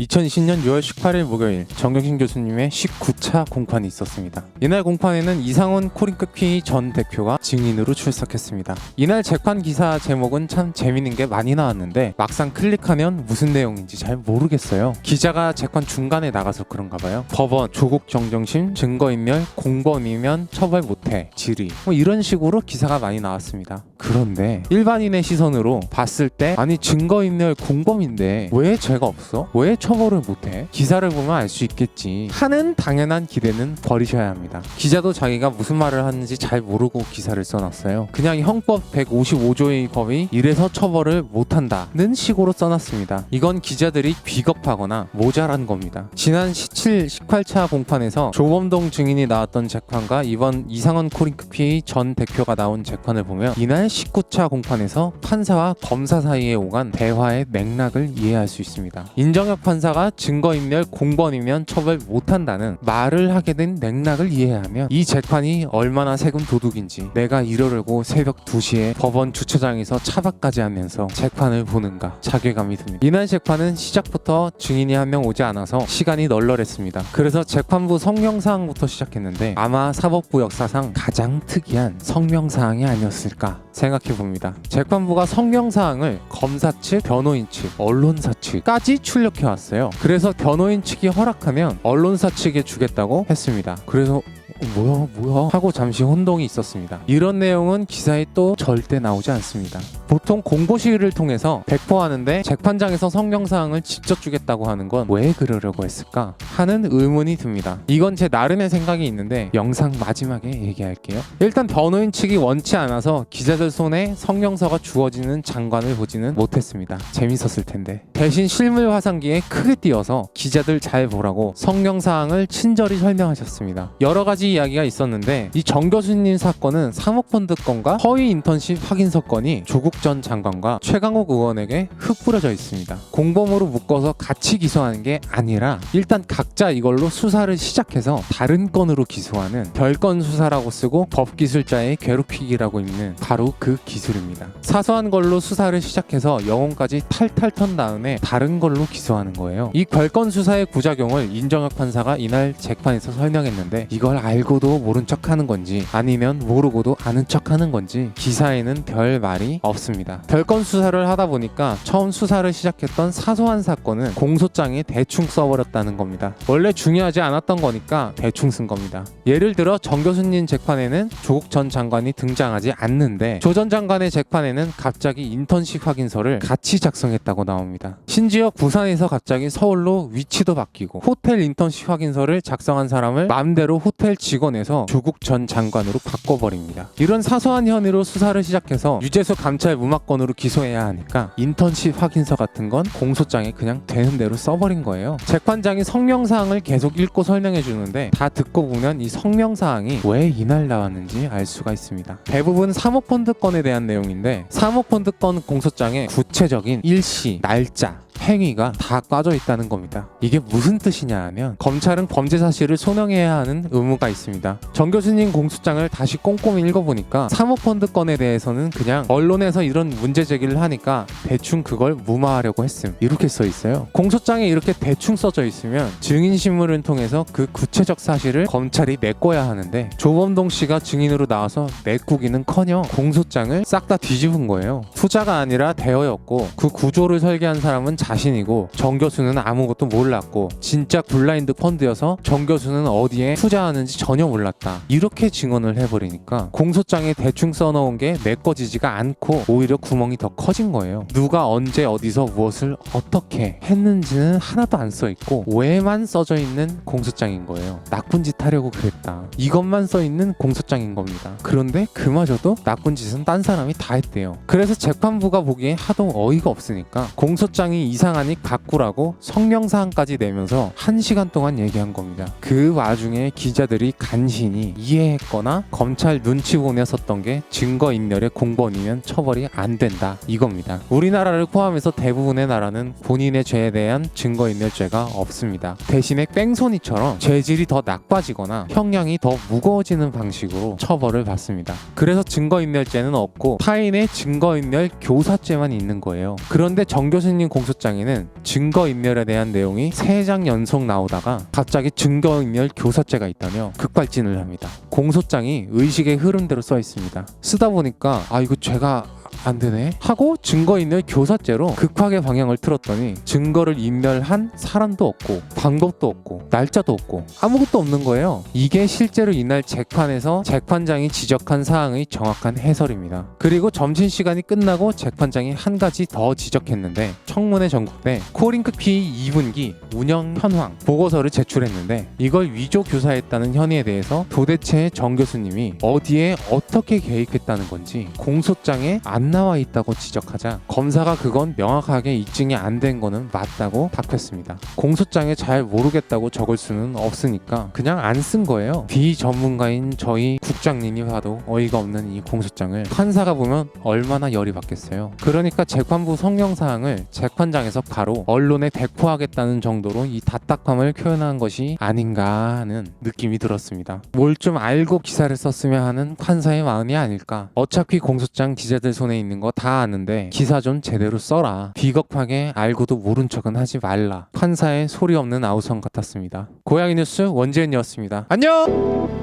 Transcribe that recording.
2020년 6월 18일 목요일 정경심 교수님의 19차 공판이 있었습니다. 이날 공판에는 이상훈 코링크피 전 대표가 증인으로 출석했습니다. 이날 재판 기사 제목은 참 재밌는 게 많이 나왔는데 막상 클릭하면 무슨 내용인지 잘 모르겠어요. 기자가 재판 중간에 나가서 그런가 봐요. 법원, 조국 정경심, 증거인멸, 공범이면 처벌 못해, 질의 뭐 이런 식으로 기사가 많이 나왔습니다. 그런데 일반인의 시선으로 봤을 때 아니 증거인멸 공범인데 왜 죄가 없어? 왜 처벌을 못해? 기사를 보면 알 수 있겠지 하는 당연한 기대는 버리셔야 합니다. 기자도 자기가 무슨 말을 하는지 잘 모르고 기사를 써놨어요. 그냥 형법 155조의 법이 이래서 처벌을 못한다는 식으로 써놨습니다. 이건 기자들이 비겁하거나 모자란 겁니다. 지난 17, 18차 공판에서 조범동 증인이 나왔던 재판과 이번 이상훈 코링크피 전 대표가 나온 재판을 보면 이날 19차 공판에서 판사와 검사 사이에 오간 대화의 맥락을 이해할 수 있습니다. 인정혁 판사가 증거인멸 공범이면 처벌 못한다는 말을 하게 된 맥락을 이해하면 이 재판이 얼마나 세금 도둑인지 내가 이러려고 새벽 2시에 법원 주차장에서 차박까지 하면서 재판을 보는가 자괴감이 듭니다. 이날 재판은 시작부터 증인이 한 명 오지 않아서 시간이 널널했습니다. 그래서 재판부 성명사항부터 시작했는데 아마 사법부 역사상 가장 특이한 성명사항이 아니었을까 생각해봅니다. 재판부가 성명사항을 검사 측, 변호인 측, 언론사 측까지 출력해왔어요. 그래서 변호인 측이 허락하면 언론사 측에 주겠다고 했습니다. 그래서 뭐야 하고 잠시 혼동이 있었습니다. 이런 내용은 기사에 또 절대 나오지 않습니다. 보통 공보시를 통해서 배포하는데 재판장에서 성명사항을 직접 주겠다고 하는 건 왜 그러려고 했을까 하는 의문이 듭니다. 이건 제 나름의 생각이 있는데 영상 마지막에 얘기할게요. 일단 변호인 측이 원치 않아서 기자들 손에 성명서가 주어지는 장관을 보지는 못했습니다. 재밌었을 텐데. 대신 실물 화상기에 크게 띄어서 기자들 잘 보라고 성명사항을 친절히 설명하셨습니다. 여러 가지 이야기가 있었는데 이 정 교수님 사건은 사모펀드 건과 허위 인턴십 확인서 건이 조국 전 장관과 최강욱 의원에게 흩뿌려져 있습니다. 공범으로 묶어서 같이 기소하는 게 아니라 일단 각자 이걸로 수사를 시작해서 다른 건으로 기소하는 별건 수사라고 쓰고 법기술자의 괴롭히기라고 읽는 바로 그 기술입니다. 사소한 걸로 수사를 시작해서 영혼까지 탈탈 턴 다음에 다른 걸로 기소하는 거예요. 이 별건 수사의 부작용을 인정혁 판사가 이날 재판에서 설명했는데 이걸 알고도 모른 척 하는 건지 아니면 모르고도 아는 척 하는 건지 기사에는 별 말이 없습니다. 별건 수사를 하다 보니까 처음 수사를 시작했던 사소한 사건은 공소장에 대충 써버렸다는 겁니다. 원래 중요하지 않았던 거니까 대충 쓴 겁니다. 예를 들어 정 교수님 재판에는 조국 전 장관이 등장하지 않는데 조 전 장관의 재판에는 갑자기 인턴십 확인서를 같이 작성했다고 나옵니다. 심지어 부산에서 갑자기 서울로 위치도 바뀌고 호텔 인턴십 확인서를 작성한 사람을 마음대로 호텔 직원에서 조국 전 장관으로 바꿔버립니다. 이런 사소한 혐의로 수사를 시작해서 유재수 감찰 무마건으로 기소해야 하니까 인턴십 확인서 같은 건 공소장에 그냥 되는 대로 써버린 거예요. 재판장이 성명사항을 계속 읽고 설명해 주는데 다 듣고 보면 이 성명사항이 왜 이날 나왔는지 알 수가 있습니다. 대부분 사모펀드 건에 대한 내용인데 사모펀드 건 공소장에 구체적인 일시, 날짜, 행위가 다 빠져 있다는 겁니다. 이게 무슨 뜻이냐 하면 검찰은 범죄 사실을 소명해야 하는 의무가 있습니다. 정 교수님 공소장을 다시 꼼꼼히 읽어보니까 사모펀드 건에 대해서는 그냥 언론에서 이런 문제 제기를 하니까 대충 그걸 무마하려고 했음 이렇게 써 있어요. 공소장에 이렇게 대충 써져 있으면 증인신문을 통해서 그 구체적 사실을 검찰이 메꿔야 하는데 조범동 씨가 증인으로 나와서 메꾸기는커녕 공소장을 싹 다 뒤집은 거예요. 투자가 아니라 대여였고 그 구조를 설계한 사람은 자신이고 정 교수는 아무것도 몰랐고 진짜 블라인드 펀드여서 정 교수는 어디에 투자하는지 전혀 몰랐다 이렇게 증언을 해버리니까 공소장에 대충 써놓은 게 메꿔지지가 않고 오히려 구멍이 더 커진 거예요. 누가 언제 어디서 무엇을 어떻게 했는지는 하나도 안 써있고 왜만 써져 있는 공소장인 거예요. 나쁜 짓 하려고 그랬다 이것만 써있는 공소장인 겁니다. 그런데 그마저도 나쁜 짓은 딴 사람이 다 했대요. 그래서 재판부가 보기에 하도 어이가 없으니까 공소장이 이상하니 바꾸라고 성명사항까지 내면서 1시간 동안 얘기한 겁니다. 그 와중에 기자들이 간신히 이해했거나 검찰 눈치 보며 썼던 게 증거인멸의 공범이면 처벌이 안 된다 이겁니다. 우리나라를 포함해서 대부분의 나라는 본인의 죄에 대한 증거인멸죄가 없습니다. 대신에 뺑소니처럼 죄질이 더 나빠지거나 형량이 더 무거워지는 방식으로 처벌을 받습니다. 그래서 증거인멸죄는 없고 타인의 증거인멸 교사죄만 있는 거예요. 그런데 정 교수님 공소장 공소장에는 증거인멸에 대한 내용이 3장 연속 나오다가 갑자기 증거인멸 교사죄가 있다며 급발진을 합니다. 공소장이 의식의 흐름대로 써 있습니다. 쓰다 보니까 이거 죄가 안 되네 하고 증거인멸 교사죄로 급하게 방향을 틀었더니 증거를 인멸한 사람도 없고 방법도 없고 날짜도 없고 아무것도 없는 거예요. 이게 실제로 이날 재판에서 재판장이 지적한 사항의 정확한 해설입니다. 그리고 점심시간이 끝나고 재판장이 한 가지 더 지적했는데 청문회 전국대 코링크 퀴 2분기 운영 현황 보고서를 제출했는데 이걸 위조 교사했다는 혐의에 대해서 도대체 정 교수님이 어디에 어떻게 개입했다는 건지 공소장에 안 나와 있다고 지적하자 검사가 그건 명확하게 입증이 안 된 거는 맞다고 답했습니다. 공소장에 잘 모르겠다고 적을 수는 없으니까 그냥 안 쓴 거예요. 비전문가인 저희 국장님이 봐도 어이가 없는 이 공소장을 판사가 보면 얼마나 열이 받겠어요. 그러니까 재판부 성명사항을 재판장에서 바로 언론에 배포하겠다는 정도로 이 답답함을 표현한 것이 아닌가 하는 느낌이 들었습니다. 뭘 좀 알고 기사를 썼으면 하는 판사의 마음이 아닐까. 어차피 공소장 기자들 손에 있는 거 다 아는데 기사 좀 제대로 써라. 비겁하게 알고도 모른 척은 하지 말라. 판사의 소리 없는 아우성 같았습니다. 고양이 뉴스 원지은이었습니다. 안녕!